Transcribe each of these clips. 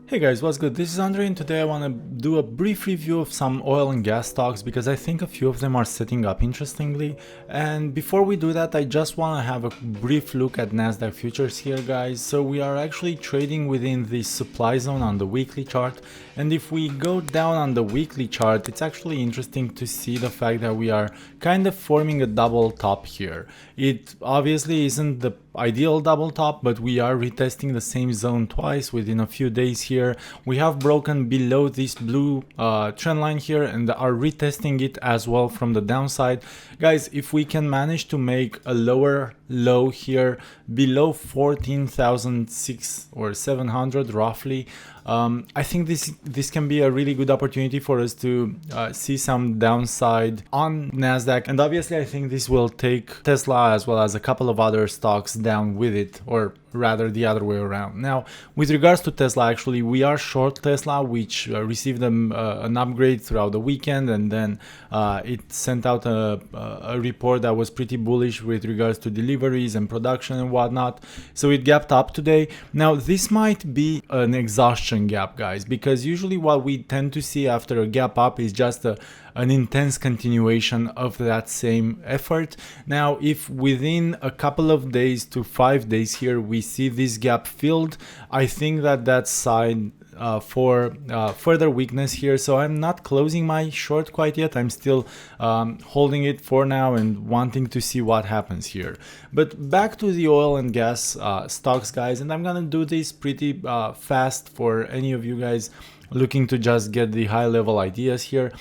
Hey guys, what's good? This is Andre and today I want to do a brief review of some oil and gas stocks because I think a few of them are setting up interestingly. And before we do that, I just want to have a brief look at Nasdaq futures here, guys. So we are actually trading within the supply zone on the weekly chart. And if we go down on the weekly chart, it's actually interesting to see the fact that we are kind of forming a double top here. It obviously isn't the ideal double top, but we are retesting the same zone twice within a few days here. We have broken below this blue trend line here and are retesting it as well from the downside. Guys, if we can manage to make a lower low here below 14,006 or 700 roughly, I think this can be a really good opportunity for us to see some downside on Nasdaq, and obviously I think this will take Tesla as well as a couple of other stocks down with it, or rather the other way around. Now, with regards to Tesla, actually we are short Tesla, which received an upgrade throughout the weekend, and then it sent out a report that was pretty bullish with regards to deliveries and production and whatnot, so it gapped up today. Now this might be an exhaustion gap, guys, because usually what we tend to see after a gap up is just an intense continuation of that same effort. Now, if within a couple of days to 5 days here we see this gap filled, I think that's sign for further weakness here. So I'm not closing my short quite yet. I'm still holding it for now and wanting to see what happens here. But back to the oil and gas stocks, guys, and I'm gonna do this pretty fast for any of you guys looking to just get the high level ideas here.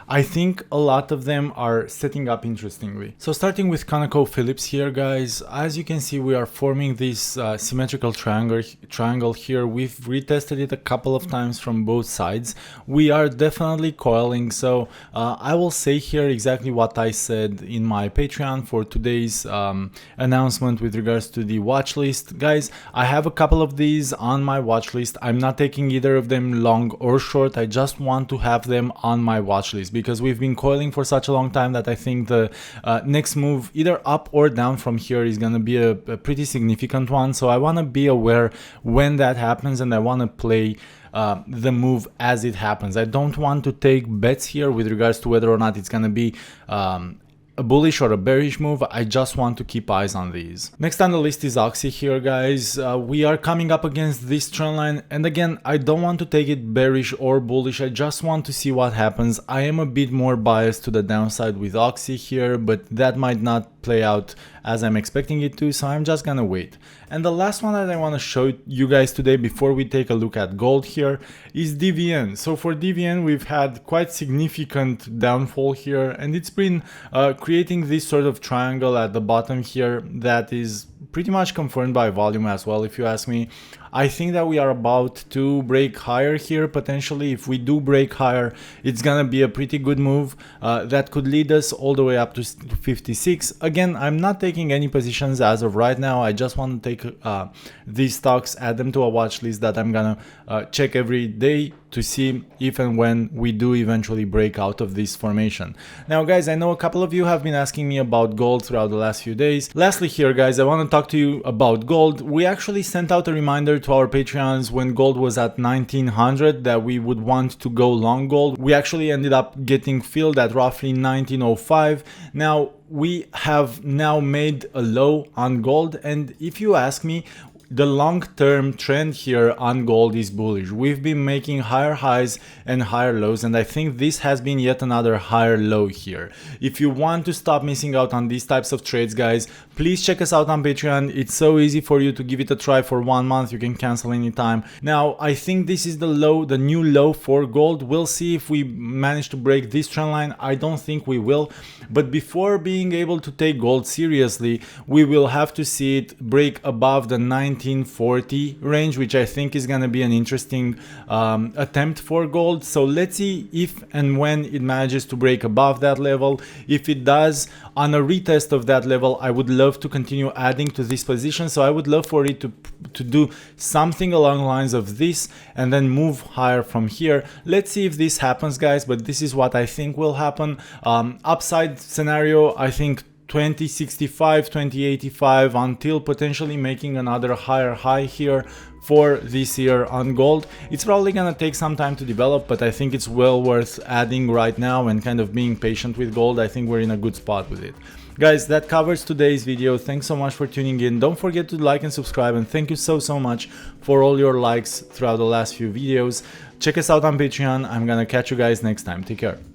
I think a lot of them are setting up interestingly. So starting with ConocoPhillips here, guys, as you can see, we are forming this symmetrical triangle here. We've retested it a couple of times from both sides. We are definitely coiling. So I will say here exactly what I said in my Patreon for today's announcement with regards to the watch list. Guys, I have a couple of these on my watch list. I'm not taking either of them long or short. I just want to have them on my watch list, because we've been coiling for such a long time that I think the next move, either up or down from here, is going to be a pretty significant one. So I want to be aware when that happens, and I want to play the move as it happens. I don't want to take bets here with regards to whether or not it's going to be a bullish or a bearish move. I just want to keep eyes on these. Next on the list is OXY here, guys. We are coming up against this trend line, and again, I don't want to take it bearish or bullish. I just want to see what happens. I am a bit more biased to the downside with OXY here, but that might not play out as I'm expecting it to, so I'm just gonna wait. And the last one that I want to show you guys today before we take a look at gold here is DVN. So for DVN, we've had quite significant downfall here, and it's been creating this sort of triangle at the bottom here that is pretty much confirmed by volume as well, if you ask me. I think that we are about to break higher here potentially. If we do break higher, it's gonna be a pretty good move that could lead us all the way up to 56. Again, I'm not taking any positions as of right now. I just want to take these stocks, add them to a watch list that I'm gonna check every day to see if and when we do eventually break out of this formation. Now, guys, I know a couple of you have been asking me about gold throughout the last few days. Lastly here, guys, I want to talk to you about gold. We actually sent out a reminder to our Patreons when gold was at 1900 that we would want to go long gold. We actually ended up getting filled at roughly 1905. Now, we have now made a low on gold, and if you ask me, the long-term trend here on gold is bullish. We've been making higher highs and higher lows, and I think this has been yet another higher low here. If you want to stop missing out on these types of trades, guys, please check us out on Patreon. It's so easy for you to give it a try for 1 month. You can cancel anytime. Now, I think this is the low, the new low for gold. We'll see if we manage to break this trend line. I don't think we will, but before being able to take gold seriously, we will have to see it break above the 1940 range, which I think is going to be an interesting attempt for gold. So let's see if and when it manages to break above that level. If it does, on a retest of that level, I would love to continue adding to this position. So I would love for it to do something along the lines of this and then move higher from here. Let's see if this happens, guys, but this is what I think will happen. Upside scenario, I think 2065, 2085 until potentially making another higher high here for this year on gold. It's probably gonna take some time to develop, but I think it's well worth adding right now and kind of being patient with gold. I think we're in a good spot with it. Guys, that covers today's video. Thanks so much for tuning in. Don't forget to like and subscribe, and thank you so much for all your likes throughout the last few videos. Check us out on Patreon. I'm gonna catch you guys next time. Take care.